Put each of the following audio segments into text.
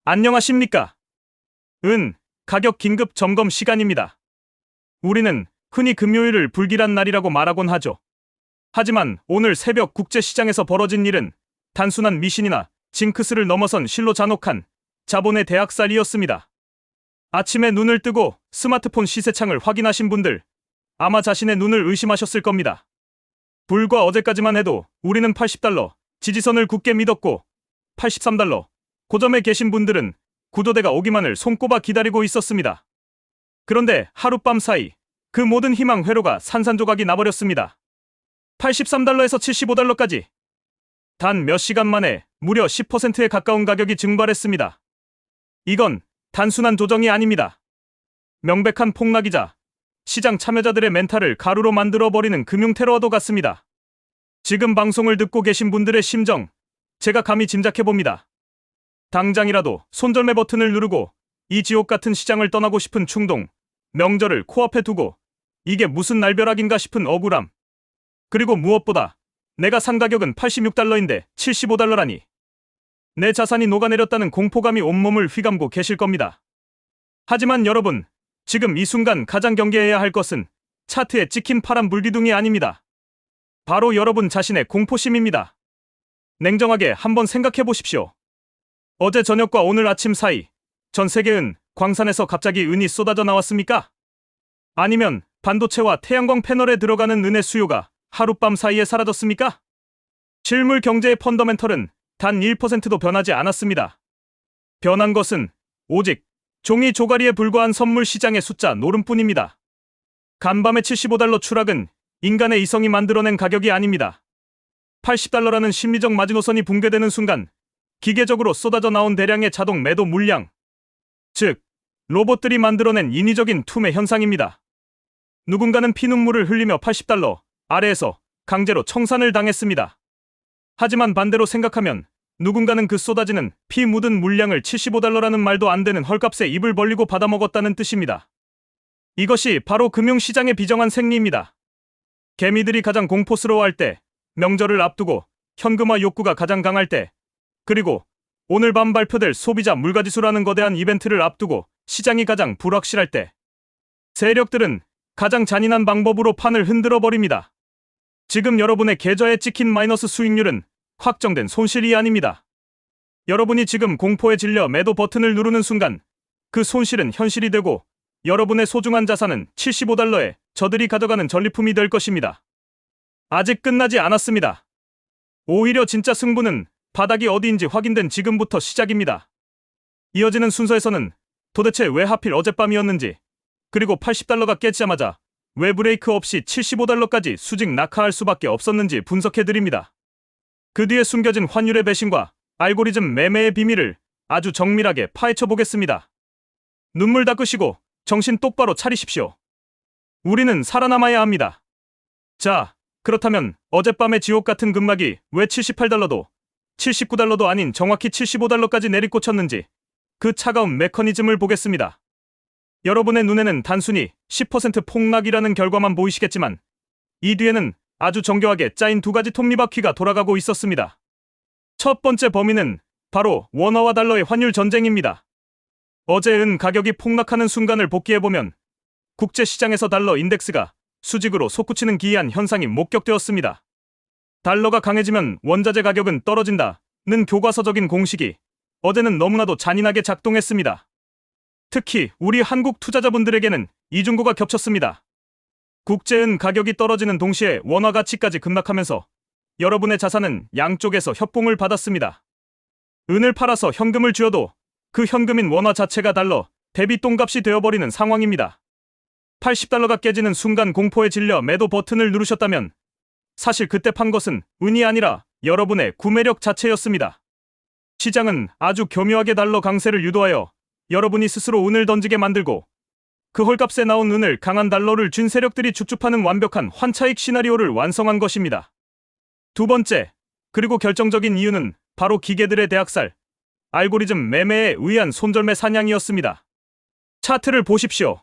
안녕하십니까? 가격 긴급 점검 시간입니다. 우리는 흔히 금요일을 불길한 날이라고 말하곤 하죠. 하지만 오늘 새벽 국제시장에서 벌어진 일은 단순한 미신이나 징크스를 넘어선 실로 잔혹한 자본의 대학살이었습니다. 아침에 눈을 뜨고 스마트폰 시세창을 확인하신 분들, 아마 자신의 눈을 의심하셨을 겁니다. 불과 어제까지만 해도 우리는 80달러 지지선을 굳게 믿었고 83달러 고점에 계신 분들은 구조대가 오기만을 손꼽아 기다리고 있었습니다. 그런데 하룻밤 사이 그 모든 희망 회로가 산산조각이 나버렸습니다. 83달러에서 75달러까지 단 몇 시간 만에 무려 10%에 가까운 가격이 증발했습니다. 이건 단순한 조정이 아닙니다. 명백한 폭락이자 시장 참여자들의 멘탈을 가루로 만들어버리는 금융테러와도 같습니다. 지금 방송을 듣고 계신 분들의 심정, 제가 감히 짐작해봅니다. 당장이라도 손절매 버튼을 누르고 이 지옥 같은 시장을 떠나고 싶은 충동, 명절을 코앞에 두고 이게 무슨 날벼락인가 싶은 억울함, 그리고 무엇보다 내가 산 가격은 86달러인데 75달러라니 내 자산이 녹아내렸다는 공포감이 온몸을 휘감고 계실 겁니다. 하지만 여러분, 지금 이 순간 가장 경계해야 할 것은 차트에 찍힌 파란 물기둥이 아닙니다. 바로 여러분 자신의 공포심입니다. 냉정하게 한번 생각해 보십시오. 어제 저녁과 오늘 아침 사이 전 세계 광산에서 갑자기 은이 쏟아져 나왔습니까? 아니면 반도체와 태양광 패널에 들어가는 은의 수요가 하룻밤 사이에 사라졌습니까? 실물 경제의 펀더멘털은 단 1%도 변하지 않았습니다. 변한 것은 오직 종이 조가리에 불과한 선물 시장의 숫자 노름뿐입니다. 간밤의 75달러 추락은 인간의 이성이 만들어낸 가격이 아닙니다. 80달러라는 심리적 마지노선이 붕괴되는 순간 기계적으로 쏟아져 나온 대량의 자동 매도 물량, 즉 로봇들이 만들어낸 인위적인 투매 현상입니다. 누군가는 피눈물을 흘리며 80달러 아래에서 강제로 청산을 당했습니다. 하지만 반대로 생각하면 누군가는 그 쏟아지는 피 묻은 물량을 75달러라는 말도 안 되는 헐값에 입을 벌리고 받아먹었다는 뜻입니다. 이것이 바로 금융시장의 비정한 생리입니다. 개미들이 가장 공포스러워할 때, 명절을 앞두고 현금화 욕구가 가장 강할 때, 그리고 오늘 밤 발표될 소비자 물가지수라는 거대한 이벤트를 앞두고 시장이 가장 불확실할 때, 세력들은 가장 잔인한 방법으로 판을 흔들어 버립니다. 지금 여러분의 계좌에 찍힌 마이너스 수익률은 확정된 손실이 아닙니다. 여러분이 지금 공포에 질려 매도 버튼을 누르는 순간 그 손실은 현실이 되고 여러분의 소중한 자산은 75달러에 저들이 가져가는 전리품이 될 것입니다. 아직 끝나지 않았습니다. 오히려 진짜 승부는 바닥이 어디인지 확인된 지금부터 시작입니다. 이어지는 순서에서는 도대체 왜 하필 어젯밤이었는지, 그리고 80달러가 깨지자마자 왜 브레이크 없이 75달러까지 수직 낙하할 수밖에 없었는지 분석해드립니다. 그 뒤에 숨겨진 환율의 배신과 알고리즘 매매의 비밀을 아주 정밀하게 파헤쳐보겠습니다. 눈물 닦으시고 정신 똑바로 차리십시오. 우리는 살아남아야 합니다. 자, 그렇다면 어젯밤의 지옥 같은 급락이 왜 78달러도 79달러도 아닌 정확히 75달러까지 내리꽂혔는지 그 차가운 메커니즘을 보겠습니다. 여러분의 눈에는 단순히 10% 폭락이라는 결과만 보이시겠지만 이 뒤에는 아주 정교하게 짜인 두 가지 톱니바퀴가 돌아가고 있었습니다. 첫 번째 범인은 바로 원화와 달러의 환율 전쟁입니다. 어제 은 가격이 폭락하는 순간을 복기해보면 국제시장에서 달러 인덱스가 수직으로 솟구치는 기이한 현상이 목격되었습니다. 달러가 강해지면 원자재 가격은 떨어진다는 교과서적인 공식이 어제는 너무나도 잔인하게 작동했습니다. 특히 우리 한국 투자자분들에게는 이중고가 겹쳤습니다. 국제은 가격이 떨어지는 동시에 원화 가치까지 급락하면서 여러분의 자산은 양쪽에서 협공을 받았습니다. 은을 팔아서 현금을 쥐어도 그 현금인 원화 자체가 달러 대비 똥값이 되어버리는 상황입니다. 80달러가 깨지는 순간 공포에 질려 매도 버튼을 누르셨다면 사실 그때 판 것은 은이 아니라 여러분의 구매력 자체였습니다. 시장은 아주 교묘하게 달러 강세를 유도하여 여러분이 스스로 은을 던지게 만들고 그 헐값에 나온 은을 강한 달러를 쥔 세력들이 줍줍하는 완벽한 환차익 시나리오를 완성한 것입니다. 두 번째, 그리고 결정적인 이유는 바로 기계들의 대학살, 알고리즘 매매에 의한 손절매 사냥이었습니다. 차트를 보십시오.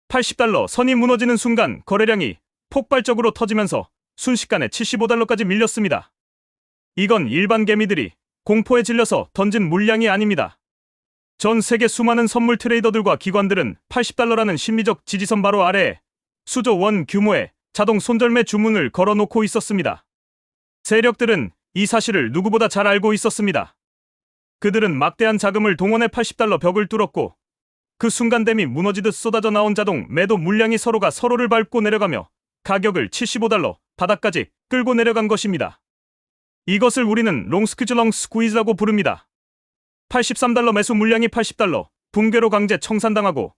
80달러 선이 무너지는 순간 거래량이 폭발적으로 터지면서 순식간에 75달러까지 밀렸습니다. 이건 일반 개미들이 공포에 질려서 던진 물량이 아닙니다. 전 세계 수많은 선물 트레이더들과 기관들은 80달러라는 심리적 지지선 바로 아래에 수조 원 규모의 자동 손절매 주문을 걸어놓고 있었습니다. 세력들은 이 사실을 누구보다 잘 알고 있었습니다. 그들은 막대한 자금을 동원해 80달러 벽을 뚫었고 그 순간댐이 무너지듯 쏟아져 나온 자동 매도 물량이 서로가 서로를 밟고 내려가며 가격을 75달러 바닥까지 끌고 내려간 것입니다. 이것을 우리는 롱스퀴즈 롱스퀴즈라고 부릅니다. 83달러 매수 물량이 80달러 붕괴로 강제 청산당하고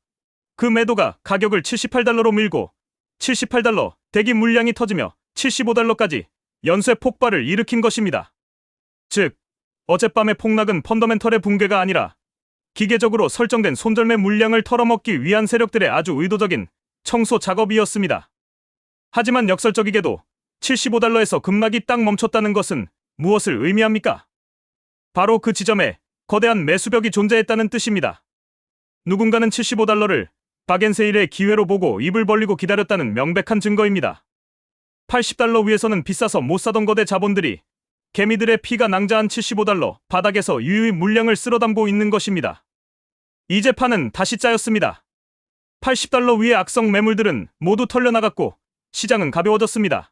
그 매도가 가격을 78달러로 밀고 78달러 대기 물량이 터지며 75달러까지 연쇄 폭발을 일으킨 것입니다. 즉, 어젯밤의 폭락은 펀더멘털의 붕괴가 아니라 기계적으로 설정된 손절매 물량을 털어먹기 위한 세력들의 아주 의도적인 청소 작업이었습니다. 하지만 역설적이게도 75달러에서 급락이 딱 멈췄다는 것은 무엇을 의미합니까? 바로 그 지점에 거대한 매수벽이 존재했다는 뜻입니다. 누군가는 75달러를 박앤세일의 기회로 보고 입을 벌리고 기다렸다는 명백한 증거입니다. 80달러 위에서는 비싸서 못 사던 거대 자본들이 개미들의 피가 낭자한 75달러 바닥에서 유유히 물량을 쓸어담고 있는 것입니다. 이제 판은 다시 짜였습니다. 80달러 위의 악성 매물들은 모두 털려나갔고 시장은 가벼워졌습니다.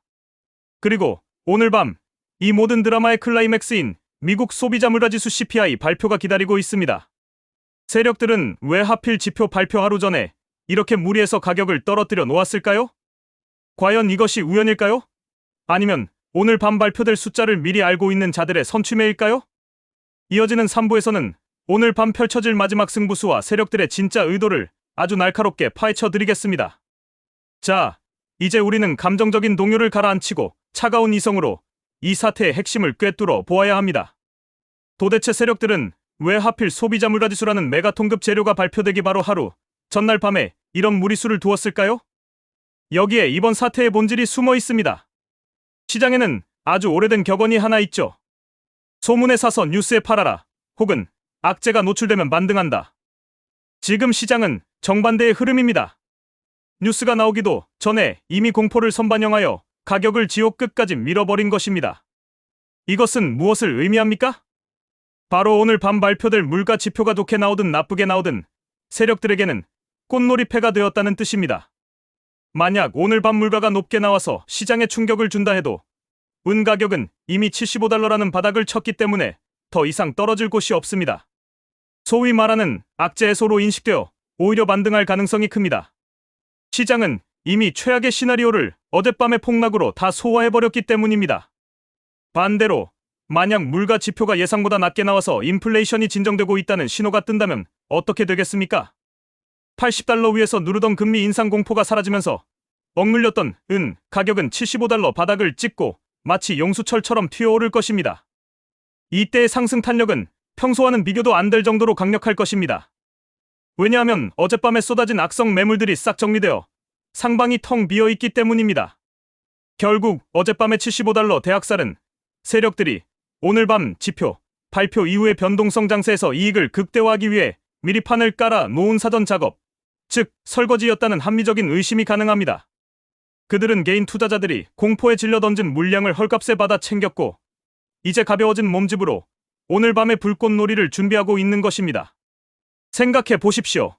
그리고 오늘 밤 이 모든 드라마의 클라이맥스인 미국 소비자 물가지수 CPI 발표가 기다리고 있습니다. 세력들은 왜 하필 지표 발표 하루 전에 이렇게 무리해서 가격을 떨어뜨려 놓았을까요? 과연 이것이 우연일까요? 아니면 오늘 밤 발표될 숫자를 미리 알고 있는 자들의 선취매일까요? 이어지는 3부에서는 오늘 밤 펼쳐질 마지막 승부수와 세력들의 진짜 의도를 아주 날카롭게 파헤쳐 드리겠습니다. 자, 이제 우리는 감정적인 동요를 가라앉히고 차가운 이성으로 이 사태의 핵심을 꿰뚫어 보아야 합니다. 도대체 세력들은 왜 하필 소비자 물가지수라는 메가톤급 재료가 발표되기 바로 하루 전날 밤에 이런 무리수를 두었을까요? 여기에 이번 사태의 본질이 숨어 있습니다. 시장에는 아주 오래된 격언이 하나 있죠. 소문에 사서 뉴스에 팔아라. 혹은 악재가 노출되면 반등한다. 지금 시장은 정반대의 흐름입니다. 뉴스가 나오기도 전에 이미 공포를 선반영하여 가격을 지옥 끝까지 밀어버린 것입니다. 이것은 무엇을 의미합니까? 바로 오늘 밤 발표될 물가 지표가 좋게 나오든 나쁘게 나오든 세력들에게는 꽃놀이패가 되었다는 뜻입니다. 만약 오늘 밤 물가가 높게 나와서 시장에 충격을 준다 해도 은 가격은 이미 75달러라는 바닥을 쳤기 때문에 더 이상 떨어질 곳이 없습니다. 소위 말하는 악재 해소로 인식되어 오히려 반등할 가능성이 큽니다. 시장은 이미 최악의 시나리오를 어젯밤의 폭락으로 다 소화해버렸기 때문입니다. 반대로 만약 물가 지표가 예상보다 낮게 나와서 인플레이션이 진정되고 있다는 신호가 뜬다면 어떻게 되겠습니까? 80달러 위에서 누르던 금리 인상 공포가 사라지면서 억눌렸던 은 가격은 75달러 바닥을 찍고 마치 용수철처럼 튀어오를 것입니다. 이때의 상승 탄력은 평소와는 비교도 안 될 정도로 강력할 것입니다. 왜냐하면 어젯밤에 쏟아진 악성 매물들이 싹 정리되어 상방이 텅 비어있기 때문입니다. 결국 어젯밤의 75달러 대학살은 세력들이 오늘 밤 지표 발표 이후의 변동성 장세에서 이익을 극대화하기 위해 미리 판을 깔아 놓은 사전 작업, 즉 설거지였다는 합리적인 의심이 가능합니다. 그들은 개인 투자자들이 공포에 질려 던진 물량을 헐값에 받아 챙겼고 이제 가벼워진 몸집으로 오늘 밤의 불꽃놀이를 준비하고 있는 것입니다. 생각해 보십시오.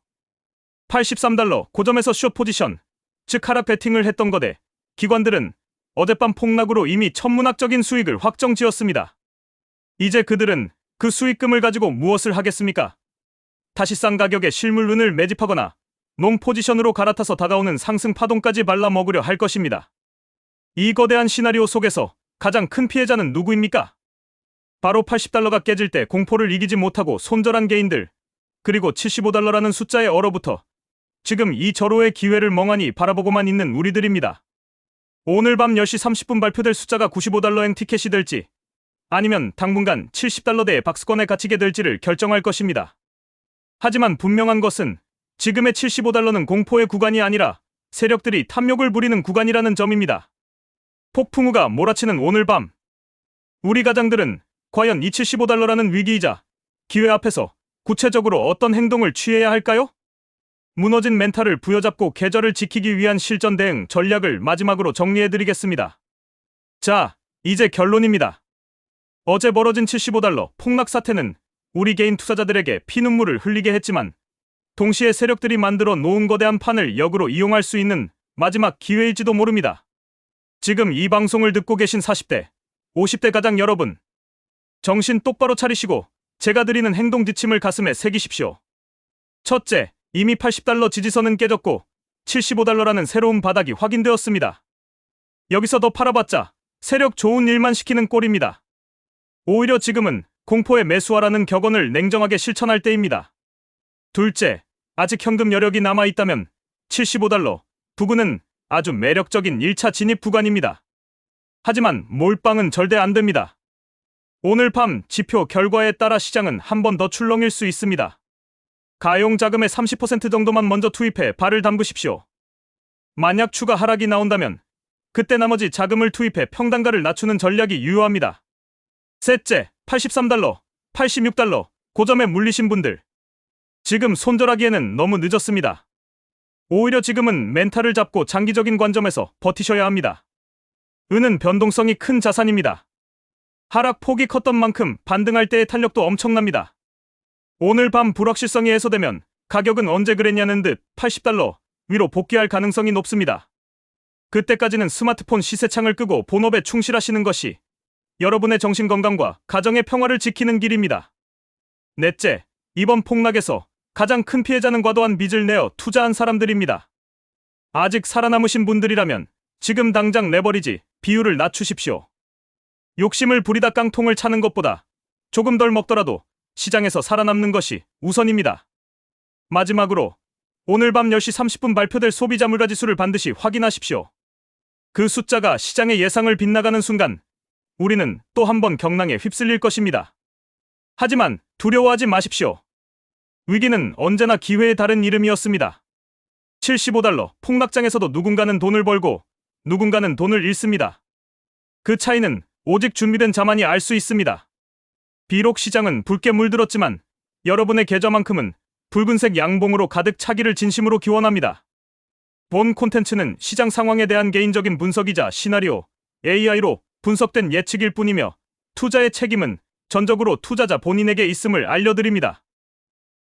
83달러 고점에서 숏 포지션, 즉 하락 베팅을 했던 거대 기관들은 어젯밤 폭락으로 이미 천문학적인 수익을 확정지었습니다. 이제 그들은 그 수익금을 가지고 무엇을 하겠습니까? 다시 싼 가격에 실물은을 매집하거나 롱 포지션으로 갈아타서 다가오는 상승 파동까지 발라먹으려 할 것입니다. 이 거대한 시나리오 속에서 가장 큰 피해자는 누구입니까? 바로 80달러가 깨질 때 공포를 이기지 못하고 손절한 개인들, 그리고 75달러라는 숫자에 얼어붙어 지금 이 절호의 기회를 멍하니 바라보고만 있는 우리들입니다. 오늘 밤 10시 30분 발표될 숫자가 95달러행 티켓이 될지 아니면 당분간 70달러대의 박스권에 갇히게 될지를 결정할 것입니다. 하지만 분명한 것은 지금의 75달러는 공포의 구간이 아니라 세력들이 탐욕을 부리는 구간이라는 점입니다. 폭풍우가 몰아치는 오늘 밤, 우리 가장들은 과연 이 75달러라는 위기이자 기회 앞에서 구체적으로 어떤 행동을 취해야 할까요? 무너진 멘탈을 부여잡고 계절을 지키기 위한 실전 대응 전략을 마지막으로 정리해드리겠습니다. 자, 이제 결론입니다. 어제 벌어진 75달러 폭락 사태는 우리 개인 투자자들에게 피눈물을 흘리게 했지만 동시에 세력들이 만들어 놓은 거대한 판을 역으로 이용할 수 있는 마지막 기회일지도 모릅니다. 지금 이 방송을 듣고 계신 40대, 50대 가장 여러분, 정신 똑바로 차리시고 제가 드리는 행동 지침을 가슴에 새기십시오. 첫째, 이미 80달러 지지선은 깨졌고 75달러라는 새로운 바닥이 확인되었습니다. 여기서 더 팔아봤자 세력 좋은 일만 시키는 꼴입니다. 오히려 지금은 공포에 매수하라는 격언을 냉정하게 실천할 때입니다. 둘째, 아직 현금 여력이 남아있다면 75달러 부근은 아주 매력적인 1차 진입 구간입니다. 하지만 몰빵은 절대 안 됩니다. 오늘 밤 지표 결과에 따라 시장은 한 번 더 출렁일 수 있습니다. 가용 자금의 30% 정도만 먼저 투입해 발을 담그십시오. 만약 추가 하락이 나온다면 그때 나머지 자금을 투입해 평단가를 낮추는 전략이 유효합니다. 셋째, 83달러, 86달러, 고점에 물리신 분들. 지금 손절하기에는 너무 늦었습니다. 오히려 지금은 멘탈을 잡고 장기적인 관점에서 버티셔야 합니다. 은은 변동성이 큰 자산입니다. 하락 폭이 컸던 만큼 반등할 때의 탄력도 엄청납니다. 오늘 밤 불확실성이 해소되면 가격은 언제 그랬냐는 듯 80달러 위로 복귀할 가능성이 높습니다. 그때까지는 스마트폰 시세창을 끄고 본업에 충실하시는 것이 여러분의 정신건강과 가정의 평화를 지키는 길입니다. 넷째, 이번 폭락에서 가장 큰 피해자는 과도한 빚을 내어 투자한 사람들입니다. 아직 살아남으신 분들이라면 지금 당장 레버리지 비율을 낮추십시오. 욕심을 부리다 깡통을 차는 것보다 조금 덜 먹더라도 시장에서 살아남는 것이 우선입니다. 마지막으로 오늘 밤 10시 30분 발표될 소비자 물가지수를 반드시 확인하십시오. 그 숫자가 시장의 예상을 빗나가는 순간 우리는 또 한 번 경랑에 휩쓸릴 것입니다. 하지만 두려워하지 마십시오. 위기는 언제나 기회의 다른 이름이었습니다. 75달러 폭락장에서도 누군가는 돈을 벌고 누군가는 돈을 잃습니다. 그 차이는 오직 준비된 자만이 알 수 있습니다. 비록 시장은 붉게 물들었지만 여러분의 계좌만큼은 붉은색 양봉으로 가득 차기를 진심으로 기원합니다. 본 콘텐츠는 시장 상황에 대한 개인적인 분석이자 시나리오, AI로 분석된 예측일 뿐이며 투자의 책임은 전적으로 투자자 본인에게 있음을 알려드립니다.